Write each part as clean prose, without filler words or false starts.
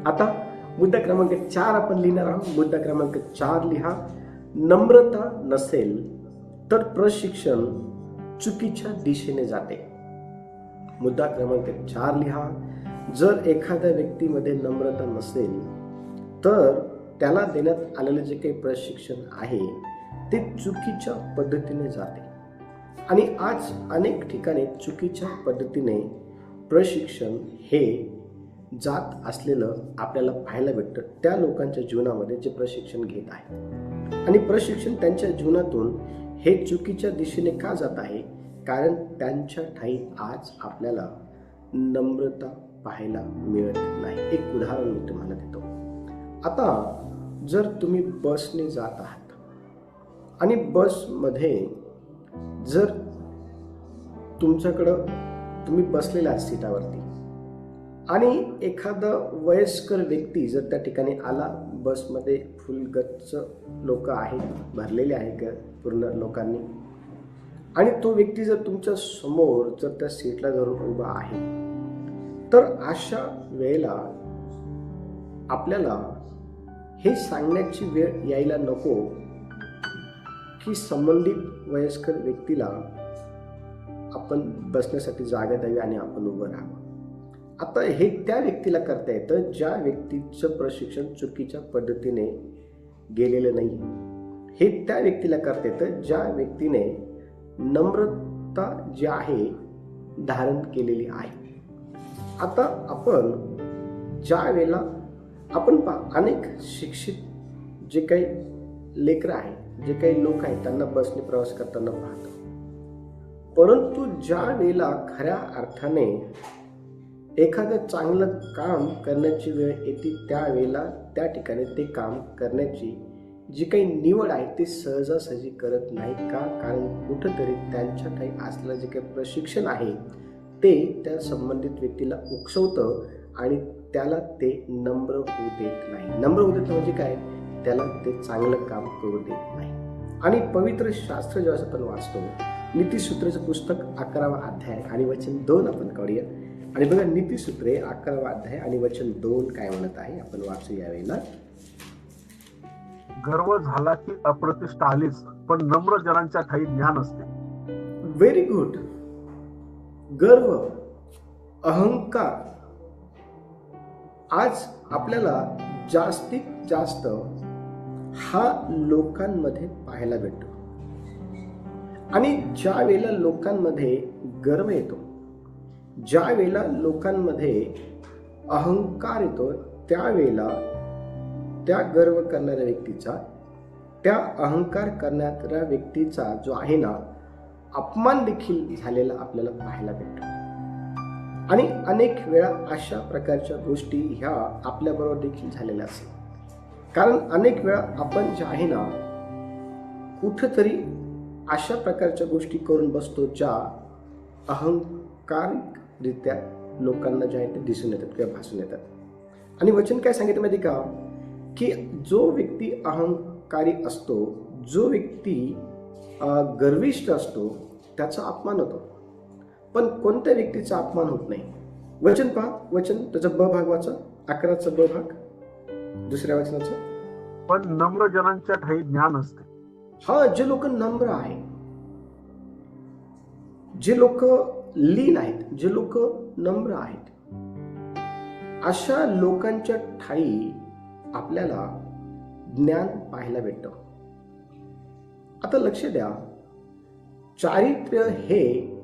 आता मुद्दा क्रमांक 4 आपण लिहिणार आहोत. मुद्दा क्रमांक 4 लिहा. नम्रता नसेल तर प्रशिक्षण चुकीच्या दिशेने जाते. मुद्दा क्रमांक 4 लिहा. जर एखाद्या व्यक्तीमध्ये नम्रता नसेल तर त्याला देण्यात आलेले जे काही प्रशिक्षण आहे ते चुकीच्या पद्धतीने जाते. आणि आज अनेक ठिकाणी चुकीच्या पद्धतीने प्रशिक्षण हे जात असलेलं आपल्याला पाहायला भेटतं त्या लोकांच्या जीवनामध्ये जे प्रशिक्षण घेत आहे. आणि प्रशिक्षण त्यांच्या जीवनातून हे चुकीच्या दिशेने का जात आहे? कारण त्यांच्या ठाई आज आपल्याला नम्रता पाहायला मिळत नाही. एक उदाहरण मी तुम्हाला देतो. आता जर तुम्ही बसने जात आहात आणि बसमध्ये जर तुमच्याकडं तुम्ही बसलेला आहात सीटावरती आणि एखादा वयस्कर व्यक्ती जर त्या ठिकाणी आला, बसमध्ये फुल गच्च लोक आहेत, भरलेले आहे पूर्ण लोकांनी, आणि तो व्यक्ती जर तुमच्या समोर जर त्या सीटला धरून उभा आहे, तर अशा वेळेला आपल्याला हे सांगण्याची वेळ यायला नको की संबंधित वयस्कर व्यक्तीला आपण बसण्यासाठी जागा द्यावी आणि आपण उभं राहावं. आता हे त्या व्यक्तीला करता येतं ज्या व्यक्तीचं प्रशिक्षण चुकीच्या पद्धतीने गेलेलं नाही. हे त्या व्यक्तीला करता येतं ज्या व्यक्तीने नम्रता जी आहे धारण केलेली आहे. आता आपण ज्या वेळेला आपण अनेक शिक्षित जे काही लेकरं आहेत, जे काही लोक आहेत, त्यांना बसने प्रवास करताना पाहतो. परंतु ज्या वेळेला खऱ्या अर्थाने एखादं चांगलं काम करण्याची वेळ येते त्यावेळेला त्या ठिकाणी ते काम करण्याची जी काही निवड आहे ते सहजासहजी करत नाही का? कारण कुठंतरी त्यांच्या काही असलेलं जे काही प्रशिक्षण आहे ते त्या संबंधित व्यक्तीला उकसवतं आणि त्याला ते नम्र होऊ देत नाही. नम्र होऊ देत म्हणजे काय? त्याला ते चांगलं काम करू देत नाही. आणि पवित्र शास्त्र जेव्हा आपण वाचतो, नीतिसूत्राचं पुस्तक 11वा अध्याय आणि वचन 2 आपण काढूया. आणि बघा, नीतिसूत्रे 11वा अध्याय आणि वचन 2 काय म्हणत आहे आपण वाचू यावेळेला. गर्व झाला की अप्रतिष्ठा आलीच, पण नम्र जनांच्या ठाई ज्ञान असते. Very good. गर्व, अहंकार आज आपल्याला जास्तीत जास्त हा लोकांमध्ये पाहायला भेटतो. आणि ज्या वेळेला लोकांमध्ये गर्व येतो, ज्या वेळेला लोकांमध्ये अहंकार येतो, त्यावेळेला त्या गर्व करणाऱ्या व्यक्तीचा, त्या अहंकार करणाऱ्या व्यक्तीचा जो आहे ना, अपमान देखील झालेला आपल्याला पाहायला भेटतो. आणि अनेक वेळा अशा प्रकारच्या गोष्टी ह्या आपल्याबरोबर देखील झालेल्या असतात. कारण अनेक वेळा आपण जे आहे ना, कुठंतरी अशा प्रकारच्या गोष्टी करून बसतो ज्या अहंकारिकरित्या लोकांना जे आहे ते दिसून येतात किंवा भासून येतात. आणि वचन काय सांगितलं माहिती का? की जो व्यक्ती अहंकारी असतो, जो व्यक्ती गर्विष्ठ असतो, त्याचा अपमान होतो. पण कोणत्या व्यक्तीचा अपमान होत नाही. वचन पहा, वचन त्याचा ब भाग वाचा, 11चा ब भाग, दुसऱ्या वचनाचं. पण नम्र जनांच्या ठाई ज्ञान असते. हा, जे लोक नम्र आहेत, जे लोक लीन आहेत, जे लोक नम्र आहेत, अशा लोकांच्या ठाई आपल्याला ज्ञान पाहायला भेटतं. आता लक्ष द्या, चारित्र्य हे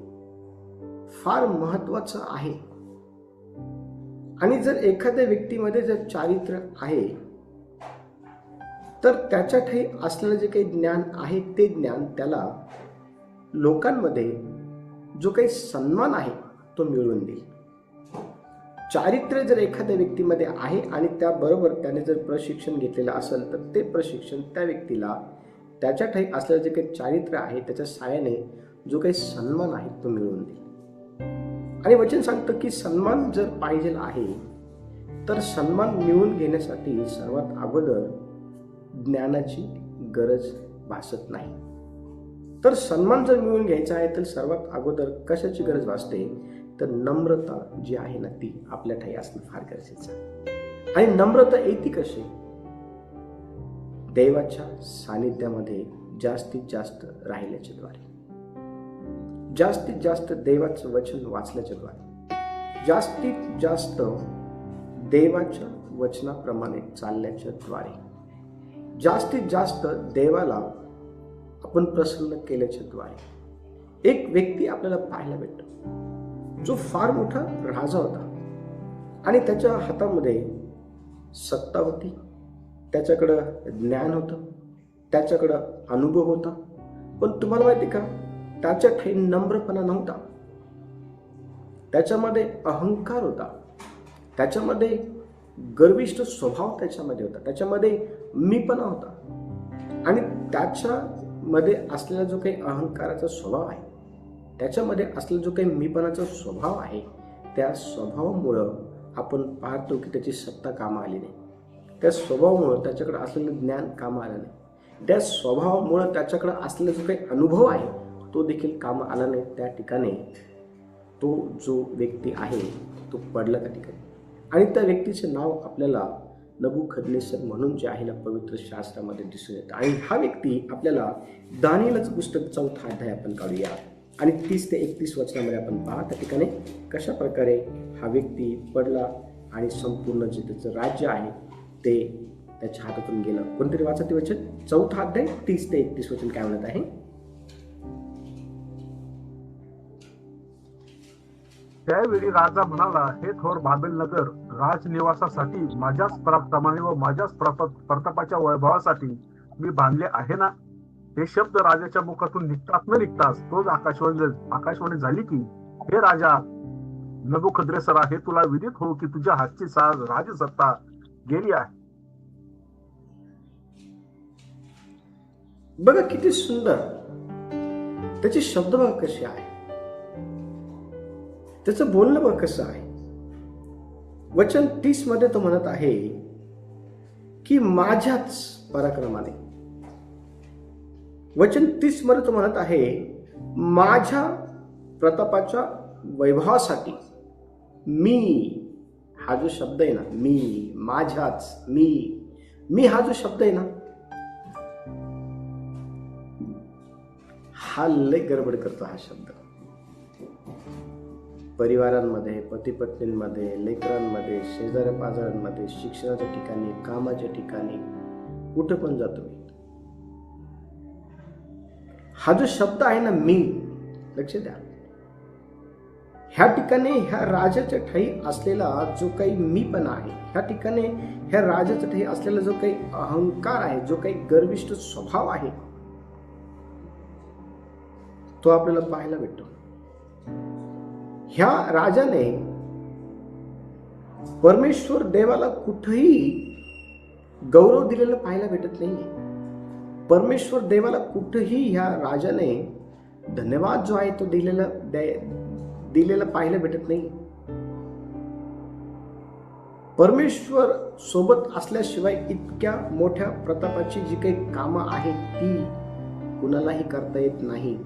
फार महत्वाचं आहे. आणि जर एखाद्या व्यक्तीमध्ये जर चारित्र्य आहे तर त्याच्या ठाई असलेलं जे काही ज्ञान आहे ते ज्ञान त्याला लोकांमध्ये जो काही सन्मान आहे तो मिळवून देईल. चारित्र्य जर एखाद्या व्यक्तीमध्ये आहे आणि त्याबरोबर त्याने जर प्रशिक्षण घेतलेलं असेल तर ते प्रशिक्षण त्या व्यक्तीला त्याच्या ठाई असलेलं जे काही चारित्र्य आहे त्याच्या साहाय्याने जो काही सन्मान आहे तो मिळवून देईल. आणि वचन सांगतं की सन्मान जर पाहिजे आहे तर सन्मान मिळवून घेण्यासाठी सर्वात अगोदर ज्ञानाची गरज भासत नाही. तर सन्मान जर मिळवून घ्यायचा आहे तर सर्वात अगोदर कशाची गरज भासते? तर नम्रता जी आहे ना ती आपल्या ठाई असणं फार गरजेचं आहे. आणि नम्रता येते कशी? देवाच्या सानिध्यामध्ये जास्तीत जास्त राहिल्याच्या द्वारे, जास्तीत जास्त देवाचं वचन वाचल्याच्या द्वारे, जास्तीत जास्त देवाच्या वचनाप्रमाणे चालल्याच्या द्वारे, जास्तीत जास्त देवाला आपण प्रसन्न केल्याच्या द्वारे एक व्यक्ती आपल्याला पाहायला भेटतो जो फार मोठा राजा होता आणि त्याच्या हातामध्ये सत्ता होती, त्याच्याकडं ज्ञान होतं, त्याच्याकडं अनुभव होता, पण तुम्हाला माहिती का, त्याच्या ठाई नम्रपणा नव्हता, त्याच्यामध्ये अहंकार होता, त्याच्यामध्ये गर्विष्ठ स्वभाव त्याच्यामध्ये होता, त्याच्यामध्ये मीपणा होता. आणि त्याच्यामध्ये असलेला जो काही अहंकाराचा स्वभाव आहे, त्याच्यामध्ये असलेला जो काही मीपणाचा स्वभाव आहे, त्या स्वभावामुळं आपण पाहतो की त्याची सत्ता कामा आली नाही, त्या स्वभावामुळं त्याच्याकडे असलेलं ज्ञान कामा आलं नाही, त्या स्वभावामुळं त्याच्याकडे असलेला जो काही अनुभव आहे तो देखील कामा आला नाही. त्या ठिकाणी तो जो व्यक्ती आहे तो पडला त्या ठिकाणी. आणि त्या व्यक्तीचे नाव आपल्याला नबुकदनेस्सर म्हणून जे आहे ना पवित्र शास्त्रामध्ये दिसून येतं. आणि हा व्यक्ती आपल्याला दानिएलचं पुस्तक 4 अध्याय आपण काढूया आणि 30 ते 31 वचनामध्ये आपण पहा त्या ठिकाणी कशा प्रकारे हा व्यक्ती पडला आणि संपूर्ण जे त्याचं राज्य आहे ते त्याच्या हातातून गेलं. कोणतरी वाचा ते वचन, 4 अध्याय 30 ते 31 वचन काय म्हणत आहे? त्यावेळी राजा म्हणाला, हे थोर बाबेल नगर राजनिवासासाठी माझ्याच प्रतापाने व माझ्याच प्रतापाच्या वैभवासाठी मी बांधले आहे ना. हे शब्द राजाच्या मुखातून निघतात न निघताच तोच आकाशवाणी झाली की, हे राजा नबुकद्नेस्सरा, हे तुला विदित हो की तुझ्या हातची राजसत्ता गेली आहे. बघा किती सुंदर त्याचे शब्द बघा कसे आहे, त्याचं बोलणं बघ कसं आहे. वचन 30 मध्ये तो म्हणत आहे की माझ्याच पराक्रमाने, वचन 30 मध्ये तो म्हणत आहे माझ्या प्रतापाच्या वैभवासाठी मी, हा जो शब्द आहे ना, मी, माझ्याच, मी हा जो शब्द आहे ना, हा लय गडबड करतो हा शब्द. परिवारांमध्ये, पती पत्नींमध्ये, लेकरांमध्ये, शेजाऱ्या पाजारांमध्ये, शिक्षणाच्या ठिकाणी, कामाच्या ठिकाणी, कुठं पण जातो मी, हा जो शब्द आहे ना मी, लक्ष द्या, ह्या ठिकाणी ह्या राजाच्या ठाई असलेला जो काही मीपणा आहे, ह्या ठिकाणी ह्या राजाच्या ठाई असलेला जो काही अहंकार आहे, जो काही गर्विष्ठ स्वभाव आहे, तो आपल्याला पाहायला भेटतो. ह्या राजाने परमेश्वर देवाला कुठेही गौरव दिलेलं पाहायला भेटत नाहीये. परमेश्वर देवाला कुठेही ह्या राजाने धन्यवाद जो आहे तो दिलेला पाहायला भेटत नाही. परमेश्वर सोबत असल्याशिवाय इतक्या मोठ्या प्रतापाची जी काही कामं आहेत ती कुणालाही करता येत नाही.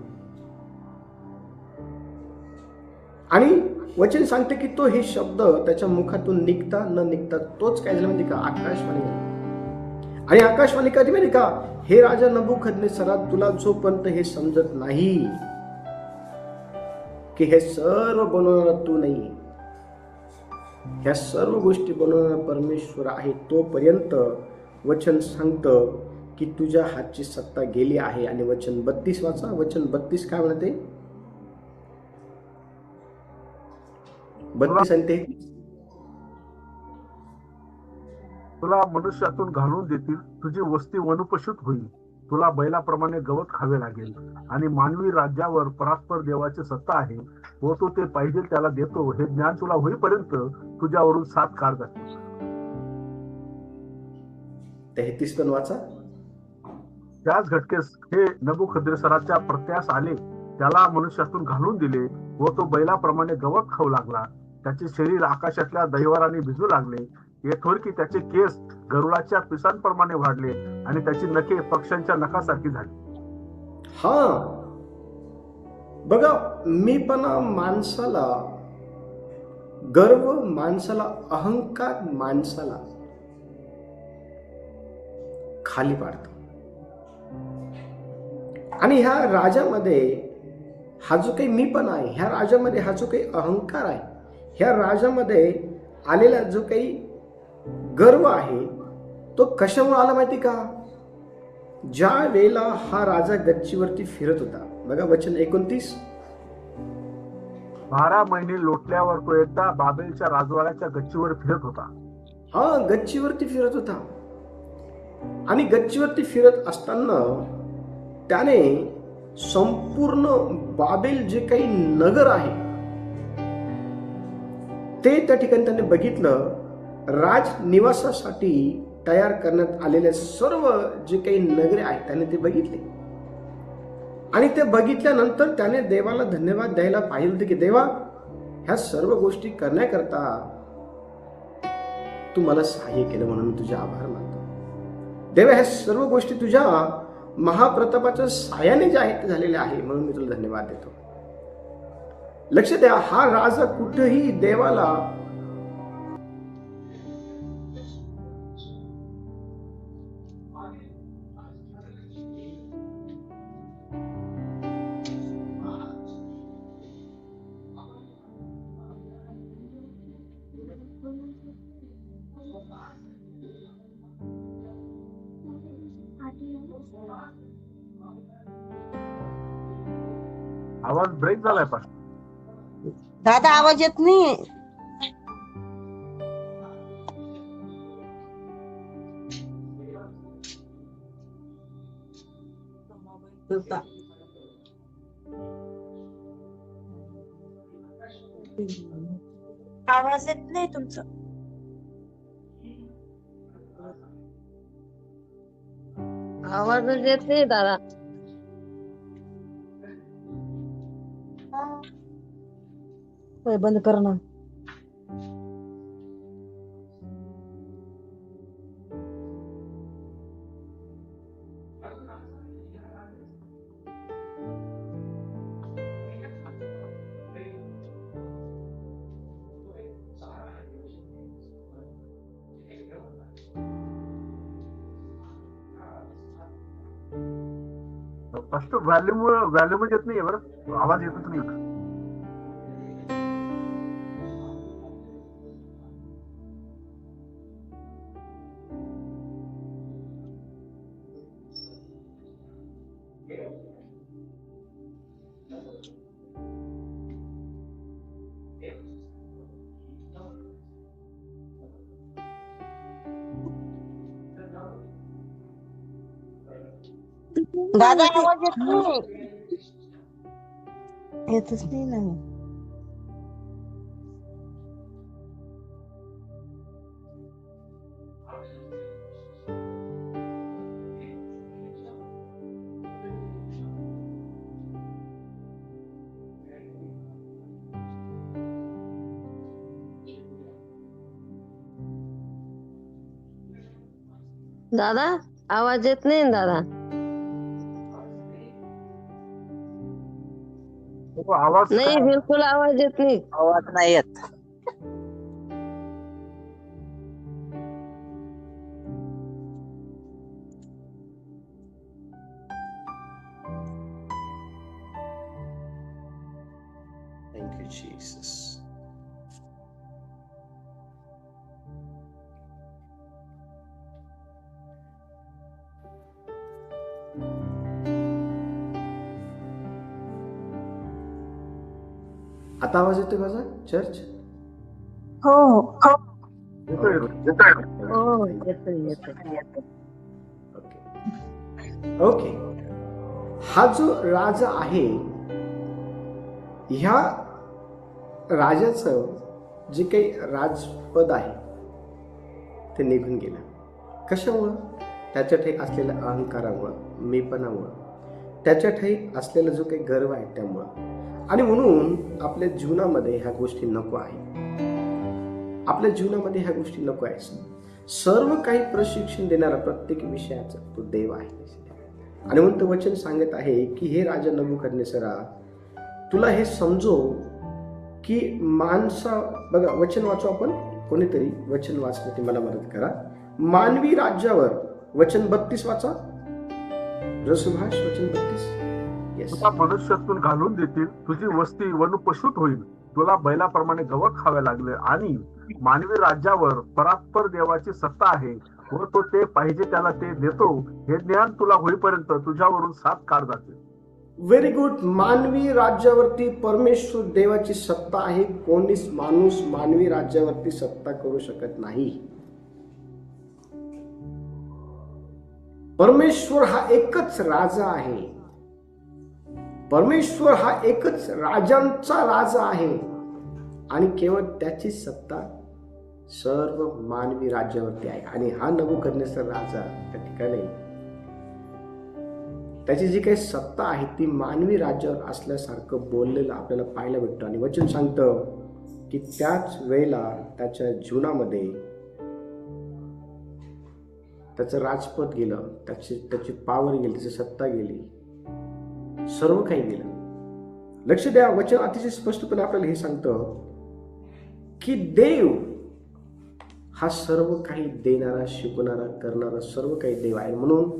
आणि वचन सांगते की तो हे शब्द त्याच्या मुखातून निघता न निघता तोच काय झालं माहिती का, आकाशवाणी झाली. आणि आकाशवाणी कधी माहिती का, हे राजा नबुकदनेस्सरा, तुला जोपर्यंत हे समजत नाही की हे सर्व बनवणारा तू नाही, ह्या सर्व गोष्टी बनवणारा परमेश्वर आहे, तोपर्यंत वचन सांगतं की तुझ्या हातची सत्ता गेली आहे. आणि वचन 32 वाचा, वचन 32 काय म्हणते, 32 आणि 33, तुला मनुष्यातून घालून देतील, तुझी वस्ती वनपशुत होईल, तुला बैलाप्रमाणे गवत खावे लागेल. आणि मानवी राज्यावर परात्पर देवाची सत्ता आहे व तो ते पाहिजे त्याला देतो. हे ज्ञान तुला होईपर्यंत तुझ्यावरून 7 काळ जातील. 33 पण वाचा. त्याच घटकेस हे नबुकद्नेस्सराच्या प्रत्यास आले, त्याला मनुष्यातून घालून दिले व तो बैलाप्रमाणे गवत खाऊ लागला. त्याचे शरीर आकाशातल्या दैवाराने भिजू लागले. येथोरकी त्याचे केस गरुडाच्या पिसांप्रमाणे वाढले आणि त्याची नखे पक्ष्यांच्या नखासारखी झाली. हा बघा, मीपणा माणसाला, गर्व माणसाला, अहंकार माणसाला खाली पाडतो. आणि ह्या राजामध्ये हा जो काही मीपणा आहे, ह्या राजामध्ये हा जो काही अहंकार आहे, ह्या राजामध्ये आलेला जो काही गर्व आहे, तो कशामुळे आला माहिती का? ज्या वेळेला हा राजा गच्चीवरती फिरत होता, बघा वचन 29, 12 महिने लोटल्यावर तो एकदा बाबेलच्या राजवाड्याच्या गच्चीवर फिरत होता. हा गच्चीवरती फिरत होता. आणि गच्चीवरती फिरत असताना त्याने संपूर्ण बाबेल जे काही नगर आहे ते त्या ठिकाणी त्याने बघितलं. राजनिवासासाठी तयार करण्यात आलेले सर्व जे काही नगरे आहेत त्याने ते बघितले. आणि ते बघितल्यानंतर त्याने देवाला धन्यवाद द्यायला पाहिजे होते की देवा, ह्या सर्व गोष्टी करण्याकरता तू मला सहाय्य केलं म्हणून मी तुझे आभार मानतो. देवा, ह्या सर्व गोष्टी तुझ्या महाप्रतापाच्या साहाय्याने जे आहेत ते झालेले आहे म्हणून मी तुला धन्यवाद देतो. लक्ष द्या, हा राजा कुठेही देवाला आवाज ब्रेक झालाय पण. दादा आवाज येत नाही. आवाज येत नाही तुमचा. आवाजच येत नाही दादा. बंद कर ना. फर्स्ट व्हॅल्यूम येत नाहीये बरं, आवाज येतच नाही. दादा आवाज येत नाही. येतच नाही ना. दादा आवाज येत नाही ना दादा. आवाज नाही, बिलकुल आवाज येत नाही. आवाज नाही येत. Thank you, Jesus. आता आवाज येतोय माझा चर्च? हो हो. हो येतोय येतोय. ओके. हा जो राजा आहे, ह्या राजाचं जे काही राजपद आहे ते निघून गेलं. कशामुळं? त्याच्या ठाई असलेल्या अहंकारामुळं, मीपणामुळं, त्याच्या ठाई असलेला जो काही गर्व आहे त्यामुळं. आणि म्हणून आपल्या जीवनामध्ये ह्या गोष्टी नको आहे. आपल्या जीवनामध्ये ह्या गोष्टी नको आहे. सर्व काही प्रशिक्षण देणारा प्रत्येक विषयाचा तो देव आहे. आणि म्हणून तो वचन सांगत आहे की हे राजा नबुकदनेस्सरा, तुला हे समजो की बघा वचन वाचू आपण. कोणीतरी वचन वाचण्यासाठी मला मदत करा. मानवी राज्यावर वचन 32 वाचा. रसभाष वचन 32. येस. तुला मनुष्यातून घालून देतील, तुझी वस्ती वनुपशूत होईल, तुला बैलाप्रमाणे गवत खावे लागले, आणि मानवी राज्यावर परात्पर देवाची सत्ता आहे व तो ते पाहिजे त्याला ते देतो, हे ज्ञान तुला होईपर्यंत तुझ्यावरून 7 काळ जातील. Very good. मानवी राज्यावरती परमेश्वर देवाची सत्ता आहे. कोणीच माणूस मानवी राज्यावरती सत्ता करू शकत नाही. परमेश्वर हा एकच राजा आहे. परमेश्वर हा एकच राजांचा राजा आहे आणि केवळ त्याची सत्ता सर्व मानवी राज्यावरती आहे. आणि हा नबूकदनेस्सर राजा त्या ठिकाणी त्याची जी काही सत्ता आहे ती मानवी राज्यावर असल्यासारखं बोललेलं आपल्याला पाहायला भेटतं. आणि वचन सांगतं की त्याच वेळेला त्याच्या जीवनामध्ये त्याचं राजपद गेलं, त्याची पावर गेली, त्याची सत्ता गेली, सर्व काही गेलं. लक्ष द्या, वचन अतिशय स्पष्टपणे आपल्याला हे सांगतं की देव हा सर्व काही देणारा, शिकवणारा, करणारा सर्व काही देव आहे. म्हणून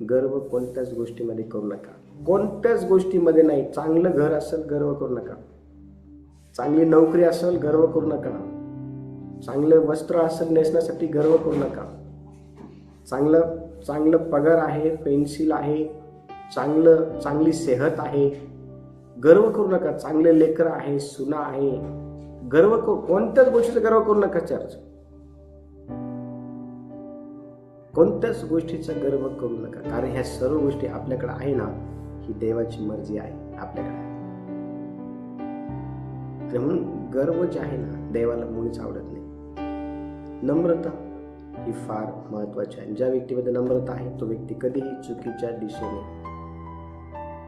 गर्व कोणत्याच गोष्टीमध्ये करू नका. कोणत्याच गोष्टीमध्ये नाही. चांगलं घर असेल गर्व करू नका, चांगली नोकरी असेल गर्व करू नका, चांगले वस्त्र असेल नेसण्यासाठी गर्व करू नका, चांगलं पगार आहे, पेन्सिल आहे, चांगली सेहत आहे, गर्व करू नका. चांगले लेकर आहे, सुना आहे, गर्व करू. कोणत्याच गोष्टीचा गर्व करू नका. चर्च कोणत्याच गोष्टीचा गर्व करू नका, कारण ह्या सर्व गोष्टी आपल्याकडे आहे ना, ही देवाची मर्जी आहे आपल्याकडे. म्हणून गर्व जे आहे ना, देवाला मुळीच आवडत नाही. नम्रता ही फार महत्वाची आहे. ज्या व्यक्तीमध्ये नम्रता आहे तो व्यक्ती कधीही चुकीच्या दिशेने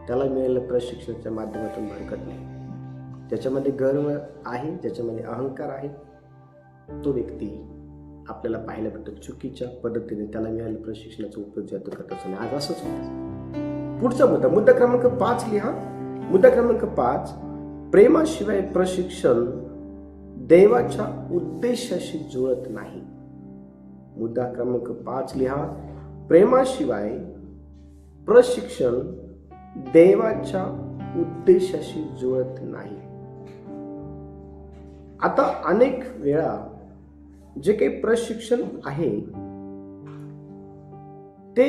त्याला मिळालेल्या प्रशिक्षणाच्या माध्यमातून भडकत नाही. ज्याच्यामध्ये गर्व आहे, ज्याच्यामध्ये अहंकार आहे, तो व्यक्ती आपल्याला पाहायला भेटतो चुकीच्या पद्धतीने त्याला मिळालेल्या प्रशिक्षणाचा उपयोग जातो करत असतो. आज असंच होतं. पुढचा मुद्दा क्रमांक 5 लिहा. मुद्दा क्रमांक 5, प्रेमाशिवाय प्रशिक्षण देवाच्या उद्देशाशी जुळत नाही. मुद्दा क्रमांक 5 लिहा. प्रेमाशिवाय प्रशिक्षण देवाच्या उद्देशाशी जुळत नाही. आता अनेक वेळा जे काही प्रशिक्षण आहे ते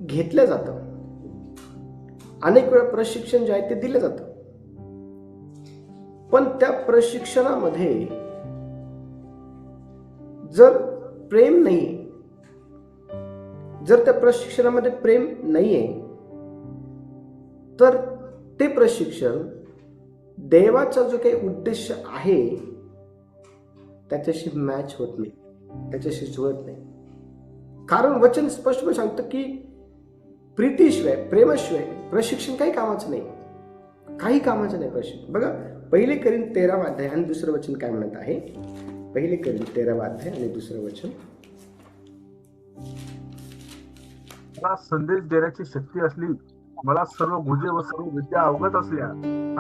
घेतलं जातं, अनेक वेळा प्रशिक्षण जे आहे ते दिलं जातं, पण त्या प्रशिक्षणामध्ये जर प्रेम नाहीये, जर त्या प्रशिक्षणामध्ये प्रेम नाहीये, तर ते प्रशिक्षण देवाचा जो काही उद्देश आहे त्याच्याशी मॅच होत नाही, त्याच्याशी जुळत नाही. कारण वचन स्पष्टपणे सांगतं की प्रीतीशिवाय, प्रेमाशिवाय प्रशिक्षण काही कामाचं नाही, काही कामाचं नाही प्रशिक्षण. बघा, 1 कोरिंथ 13 अध्याय आणि दुसरं वचन काय म्हणत आहे. 1 कोरिंथ 13 अध्याय आणि दुसरं वचन. मला संदेश देण्याची शक्ती असली, मला सर्व भुजे व सर्व विद्या अवगत असल्या,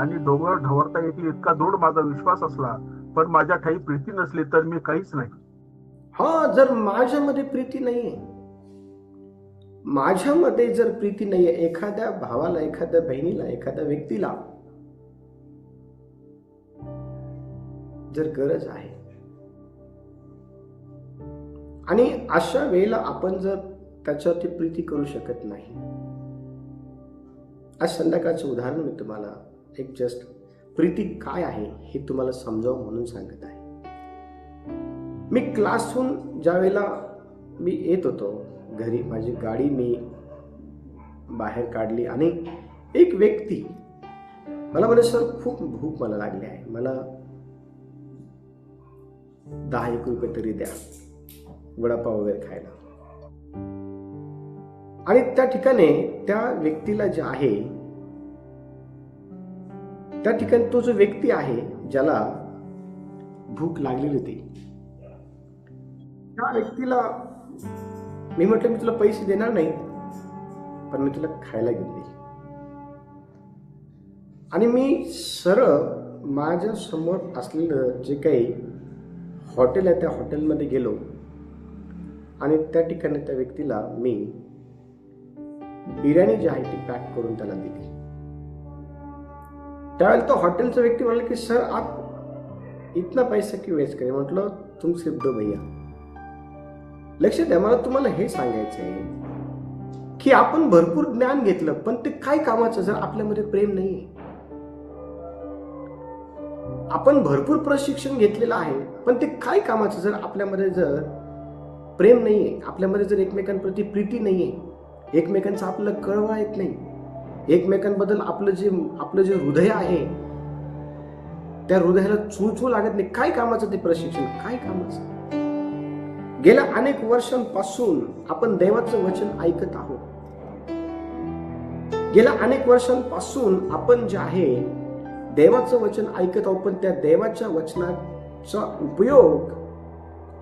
आणि डोंगर ढवरता येतील इतका दृढ माझा विश्वास असला, पण माझ्या ठाई प्रीती नसली तर मी काहीच नाही. हा, जर माझ्यामध्ये प्रीती नाहीये, माझ्यामध्ये जर प्रीती नाहीये, एखाद्या भावाला, एखाद्या बहिणीला, एखाद्या व्यक्तीला जर गरज आहे, आणि अशा वेळेला आपण जर त्याच्यावरती प्रीती करू शकत नाही. आज संध्याकाळचं उदाहरण मी तुम्हाला एक जस्ट प्रीती काय आहे हे तुम्हाला समजावं म्हणून सांगत आहे. मी क्लासहून ज्या वेळेला मी येत होतो घरी, माझी गाडी मी बाहेर काढली आणि एक व्यक्ती मला म्हणे, सर खूप भूक मला लागली आहे, मला 10-1 रुपये तरी द्या वडापाव वगैरे खायला. आणि त्या ठिकाणी त्या व्यक्तीला जे आहे, त्या ठिकाणी तो जो व्यक्ती आहे ज्याला भूक लागलेली होती, त्या व्यक्तीला मी म्हटलं, मी तुला पैसे देणार नाही, पण मी तुला खायला घेऊन देईल. आणि मी सरळ माझ्या समोर असलेलं जे काही हॉटेल आहे त्या हॉटेलमध्ये गेलो आणि त्या ठिकाणी त्या व्यक्तीला मी बिर्याणी जी आहे ती पॅक करून त्याला दिली. त्यावेळेला तो हॉटेलचा व्यक्ती म्हणाला की सर आप इतना पैसा क्यों वेस्ट करें. म्हटलं तुम सिर्फ दो भैया. लक्षात द्या, मला तुम्हाला हे सांगायचं आहे की आपण भरपूर ज्ञान घेतलं पण ते काय कामाचं जर आपल्यामध्ये प्रेम नाहीये. आपण भरपूर प्रशिक्षण घेतलेलं आहे पण ते काय कामाचं जर आपल्यामध्ये जर प्रेम नाहीये, आपल्यामध्ये जर एकमेकांप्रती प्रीती नाहीये, एकमेकांचं आपल्याला कळवा येत नाही, एकमेकांबद्दल आपलं जे हृदय आहे त्या हृदयाला चुळचुळ लागत नाही, काय कामाचं ते प्रशिक्षण, काय कामाचं. गेल्या अनेक वर्षांपासून आपण देवाचं वचन ऐकत आहोत. गेल्या अनेक वर्षांपासून आपण जे आहे देवाचं वचन ऐकत आहोत, पण त्या देवाच्या वचनाचा उपयोग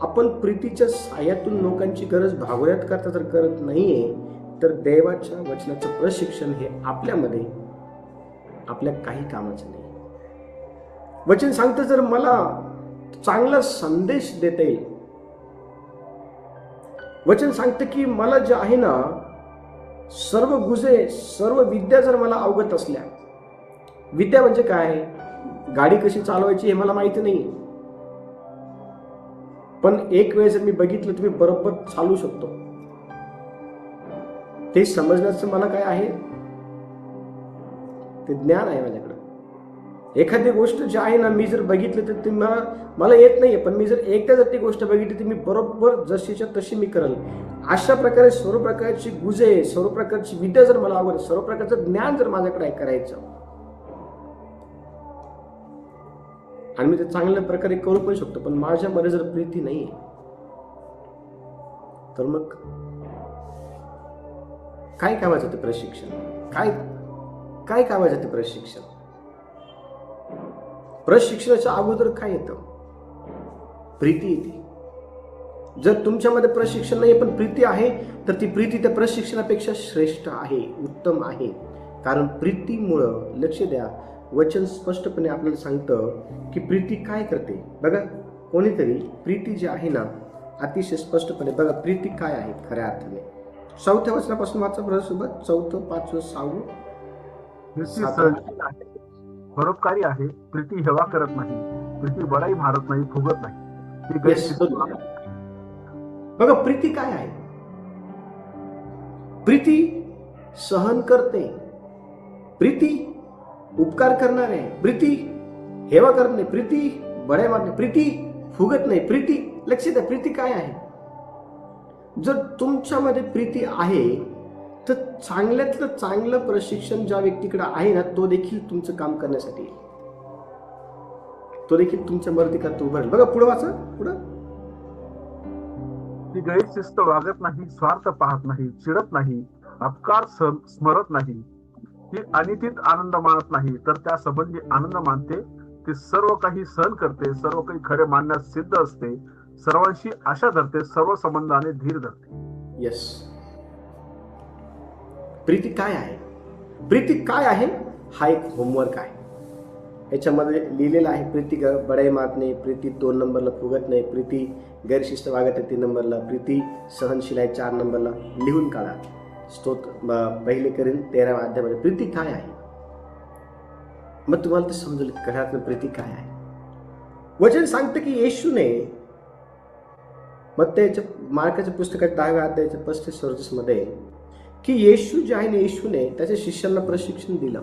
आपण प्रीतीच्या साह्यातून लोकांची गरज भागवण्यात करता जर करत नाहीये तर देवाच्या वचनाचं प्रशिक्षण हे आपल्यामध्ये आपल्या काही कामाचं नाही. वचन सांगतं जर मला चांगला संदेश देता येईल, वचन सांगतं की मला जे आहे ना सर्व गुजे सर्व विद्या जर मला अवगत असल्या, विद्या म्हणजे काय, गाडी कशी चालवायची हे मला माहिती नाही पण एक वेळ जर मी बघितलं तर मी बरोबर चालू शकतो. ते समजण्याचं मला काय आहे, ते ज्ञान आहे माझ्याकडे. एखादी गोष्ट जी आहे ना मी जर बघितलं तर ती मला येत नाहीये पण मी जर एकदा जर ती गोष्ट बघितली तर मी बरोबर जशीच्या तशी मी करेल. अशा प्रकारे सर्व प्रकारची गुजे सर्व प्रकारची विद्या जर मला आवडेल, सर्व प्रकारचं ज्ञान जर माझ्याकडे आहे करायचं आणि मी ते चांगल्या प्रकारे करू पण शकतो पण माझ्यामध्ये जर प्रीती नाहीये तर मग काय कामाचं ते प्रशिक्षण, काय कामाचं ते प्रशिक्षण. प्रशिक्षणाच्या अगोदर काय येतं, प्रीती येते. जर तुमच्यामध्ये प्रशिक्षण नाही पण प्रीती आहे तर ती प्रीती त्या प्रशिक्षणापेक्षा श्रेष्ठ आहे, उत्तम आहे. कारण प्रीतीमुळं, लक्ष द्या, वचन स्पष्टपणे आपल्याला सांगतं की प्रीती काय करते. बघा, कोणीतरी प्रीती जी आहे ना अतिशय स्पष्टपणे बघा प्रीती काय आहे खऱ्या अर्थाने. 4थ्या वचनापासून वाचा बरं सोबत, 4, 5, 6. प्रीती सहनशील आहे, परोपकारी आहे, प्रीती हेवा करत नाही, प्रीती बडाई मारत नाही, फुगत नाही, ती गैरशिस्त नाही. बघा प्रीती काय आहे, प्रीती सहन करते, प्रीती उपकार करणार आहे, प्रीती हेवा करत नाही, प्रीती बडाई मारत नाही, प्रीती फुगत नाही, प्रीती. लक्ष द्या, प्रीती काय आहे. जर तुमच्यामध्ये प्रीती आहे तर चांगल्यातलं चांगलं प्रशिक्षण ज्या व्यक्तीकडे आहे ना तो देखील तुमचं काम करण्यासाठी येईल, तो देखील तुमच्या मदतीकरता उभा राहील. बघा पुढे वाचा, पुढं. ती गैरशिस्त वागत नाही, स्वार्थ पाहत नाही, चिडत नाही, अपकार स्मरत नाही, ती अनितीत आनंद मानत नाही तर त्या संबंधी आनंद मानते, ती सर्व काही सहन करते, सर्व काही खरे मानण्यास सिद्ध असते, सर्वांशी आशा धरते, सर्व संबंधाने धीर धरते. यस, प्रीती काय आहे, प्रीती काय आहे हा एक होमवर्क आहे. याच्यामध्ये लिहिलेलं आहे प्रीती बडाई मारत नाही, प्रीती 2 नंबरला फुगत नाही, प्रीती गैरशिस्त वागत आहे 3 नंबरला, प्रीती सहनशील आहे 4 नंबरला. लिहून काढा. पहिले करेल 13व्या अध्यायामध्ये प्रीती काय आहे. मग तुम्हाला ते समजेल घरात प्रीती काय आहे. वचन सांगतं की येशूने, मग त्याच्या मार्काच्या पुस्तकात 10व्या अध्यायाच्या 35-37 मध्ये की येशू जे आहे ना येशूने त्याच्या शिष्यांना प्रशिक्षण दिलं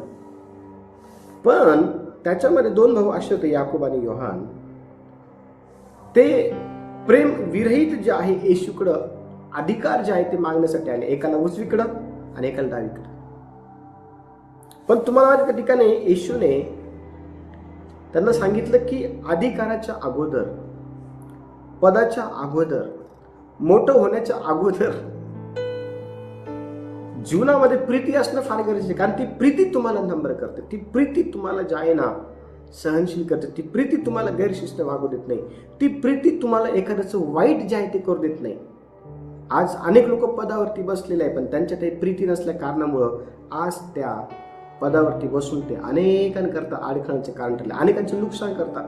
पण त्याच्यामध्ये 2 भाऊ असे होते, याकूब आणि योहान. ते प्रेम विरहित जे आहे येशूकडं अधिकार जे आहे ते मागण्यासाठी आले, एकाला उजवीकडं आणि एकाला डावीकडं. पण तुम्हाला त्या ठिकाणी येशूने त्यांना सांगितलं की अधिकाराच्या अगोदर, पदाच्या अगोदर, मोठं होण्याच्या अगोदर जीवनामध्ये प्रीती असणं फार गरजेचं आहे. कारण ती प्रीती तुम्हाला नम्र करते, ती प्रीती तुम्हाला जे आहे ना सहनशील करते, ती प्रीती तुम्हाला गैरशिस्त वागू देत नाही, ती प्रीती तुम्हाला एखाद्याचं वाईट जे आहे ते करू देत नाही. आज अनेक लोक पदावरती बसलेले आहे पण त्यांच्यात प्रीती नसल्या कारणामुळं आज त्या पदावरती बसून ते अनेकांकरता अडखळांचे कारण ठरले, अनेकांचं नुकसान करतात,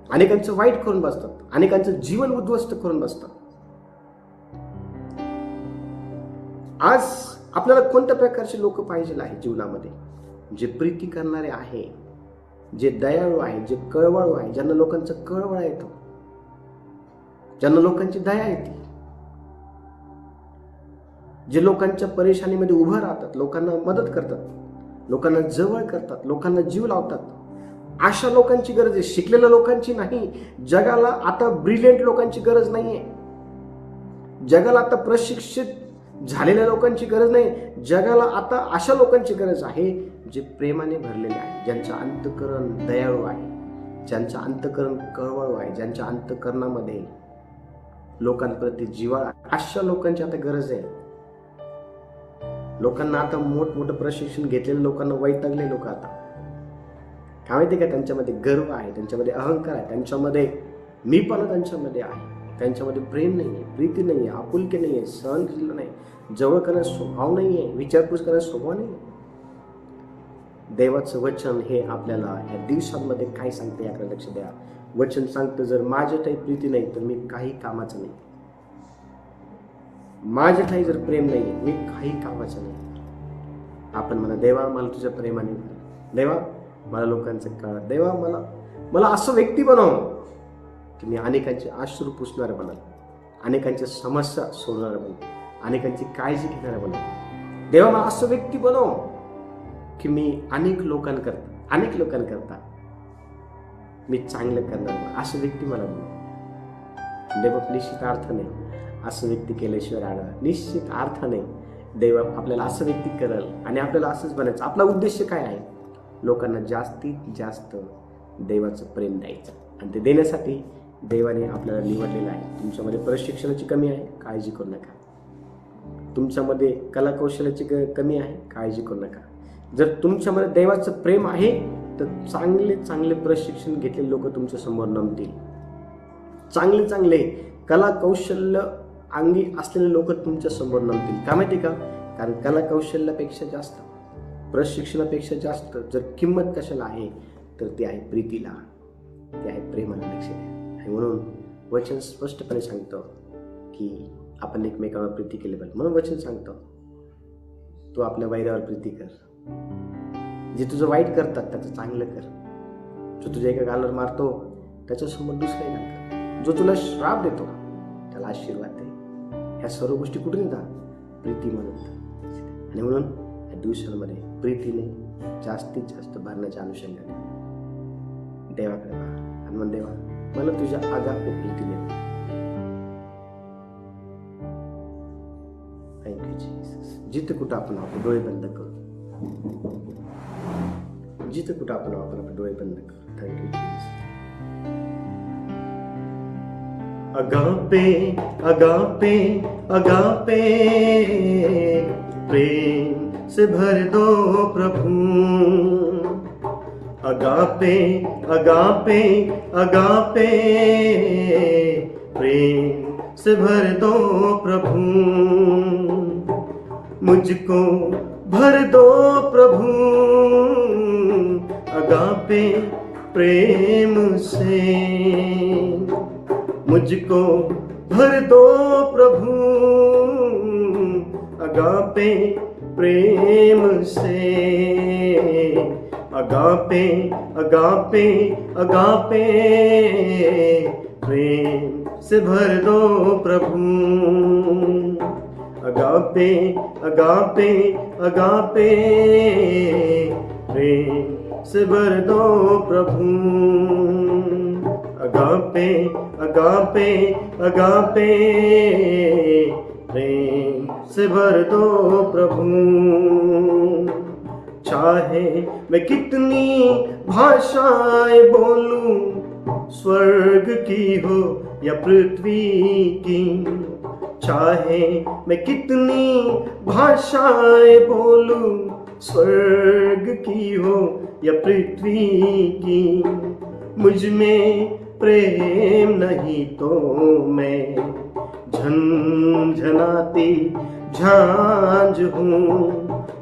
अनेकांचं वाईट करून बसतात, अनेकांचं जीवन उद्ध्वस्त करून बसतात. आज आपल्याला कोणत्या प्रकारचे लोक पाहिजे आहे जीवनामध्ये? जे प्रीती करणारे आहे, जे दयाळू आहे, जे कळवळू आहे, ज्यांना लोकांचं कळवळ येतं, ज्यांना लोकांची दया येते, जे लोकांच्या परेशानीमध्ये उभं राहतात, लोकांना मदत करतात, लोकांना जवळ करतात, लोकांना जीव लावतात. अशा लोकांची गरज आहे, शिकलेल्या लोकांची नाही. जगाला आता ब्रिलियंट लोकांची गरज नाहीये, जगाला आता प्रशिक्षित झालेल्या लोकांची गरज नाही. जगाला आता अशा लोकांची गरज आहे जे प्रेमाने भरलेले आहे, ज्यांचं अंतःकरण दयाळू आहे, ज्यांचं अंतःकरण कळवळू आहे, ज्यांच्या अंतःकरणामध्ये लोकांप्रती जिव्हाळा आहे. अशा लोकांची आता गरज आहे. लोकांना आता मोठमोठं प्रशिक्षण घेतलेल्या लोकांना वैतागले लोक आता. काय माहिती का, त्यांच्यामध्ये गर्व आहे, त्यांच्यामध्ये अहंकार आहे, त्यांच्यामध्ये मीपणा त्यांच्यामध्ये आहे, त्यांच्यामध्ये प्रेम नाही आहे, प्रीती नाही आहे, आपुलकी नाही आहे, सहनशील नाही, जवळ करण्याचा स्वभाव नाही आहे, विचारपूस करण्याचा स्वभाव नाही आहे. देवाचं वचन हे आपल्याला या दिवसांमध्ये काय सांगते याकडे लक्ष द्या. वचन सांगतं, जर माझ्यातही प्रीती नाही तर मी काही कामाचं नाही, माझ्यातही जर प्रेम नाही मी काही कामाचं नाही. आपण म्हणा, देवा मला तुझ्या प्रेमाने भर, देवा मला लोकांचं कळ, देवा मला असं व्यक्ती बनव की मी अनेकांचे अश्रू पुसणारं बनल, अनेकांच्या समस्या सोडणारं बनल, अनेकांची काळजी घेणारं बनल. देवा मला असं व्यक्ती बनव की मी अनेक लोकांकरता मी चांगलं करणार, असं व्यक्ती मला बनव. देवा निश्चित अर्थाने असं व्यक्ती केल्याशिवाय राहणार, निश्चित अर्थाने देव आपल्याला असं व्यक्ती करल आणि आपल्याला असंच बनायचं. आपला उद्देश काय आहे? लोकांना जास्तीत जास्त देवाचं प्रेम द्यायचं, आणि ते देण्यासाठी देवाने आपल्याला निवडलेलं आहे. तुमच्यामध्ये प्रशिक्षणाची कमी आहे, काळजी करू नका. तुमच्यामध्ये कलाकौशल्याची कमी आहे, काळजी करू नका. जर तुमच्यामध्ये देवाचं प्रेम आहे तर चांगले प्रशिक्षण घेतलेले लोक तुमच्या समोर नमतील. चांगले कलाकौशल्य अंगी असलेले लोक तुमच्या समोर नमतील. का माहिती का? कारण कलाकौशल्यापेक्षा जास्त, प्रशिक्षणापेक्षा जास्त जर किंमत कशाला आहे तर ती आहे प्रीतीला, ती आहे प्रेमाला. लक्ष द्या. आणि म्हणून वचन स्पष्टपणे सांगतं की आपण एकमेकांवर प्रीती केली पाहिजे. म्हणून वचन सांगतं, तू आपल्या वैरावर प्रीती कर, जे तुझं वाईट करतात त्याचं चांगलं कर, जो तुझ्या एका गालावर मारतो त्याच्यासमोर दुसऱ्या कर, जो तुला श्राप देतो त्याला आशीर्वाद दे. ह्या सर्व गोष्टी कुठून येतात? प्रीती म्हणून. आणि म्हणून या दिवसांमध्ये प्रीतीने जास्तीत जास्त भरण्याच्या अनुषंगाने देवाकडे पहा आणि म्हण, देवा मला तुझ्या आगापे प्रीतीने. Thank you Jesus. जिथे कुठं आपण आपले डोळे बंद करू, जिथे कुठं आपण आपले डोळे बंद करू. Thank you Jesus. अगापे अगापे अगापे प्रेम से भर दो प्रभु. अगापे अगापे अगापे प्रेम से भर दो प्रभु. मुझको भर दो प्रभु अगापे प्रेम से. मुझको भर दो प्रभु अगापे प्रेम से. अगापे अगापे अगापे प्रेम से भर दो प्रभु. अगापे अगापे अगापे प्रेम से भर दो प्रभु. अगापे अगापे अगापे प्रेम से भर दो प्रभु. चाहे मैं कितनी भाषाएं बोलूं, स्वर्ग की हो या पृथ्वी की. चाहे मैं कितनी भाषाएं बोलूं, स्वर्ग की हो या पृथ्वी की. मुझ में प्रेम नहीं तो मैं झनझनाती झांझ हूँ.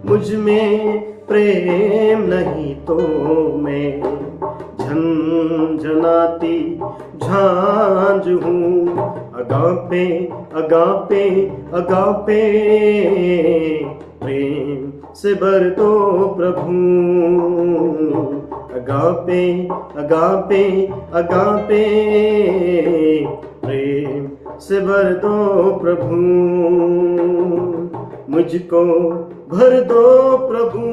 मुझ में प्रेम नहीं तो मैं झनझनाती झांझ हूँ. अगापे अगापे अगापे प्रेम से भर दो प्रभु अगापे अगापे अगापे प्रेम से भर दो प्रभु मुझको भर दो प्रभु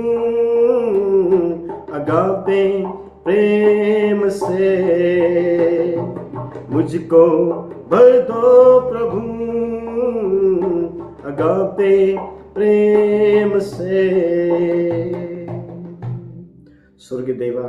अगापे प्रेम से मुझको भर दो प्रभु अगापे प्रेम से। स्वर्गीय देवा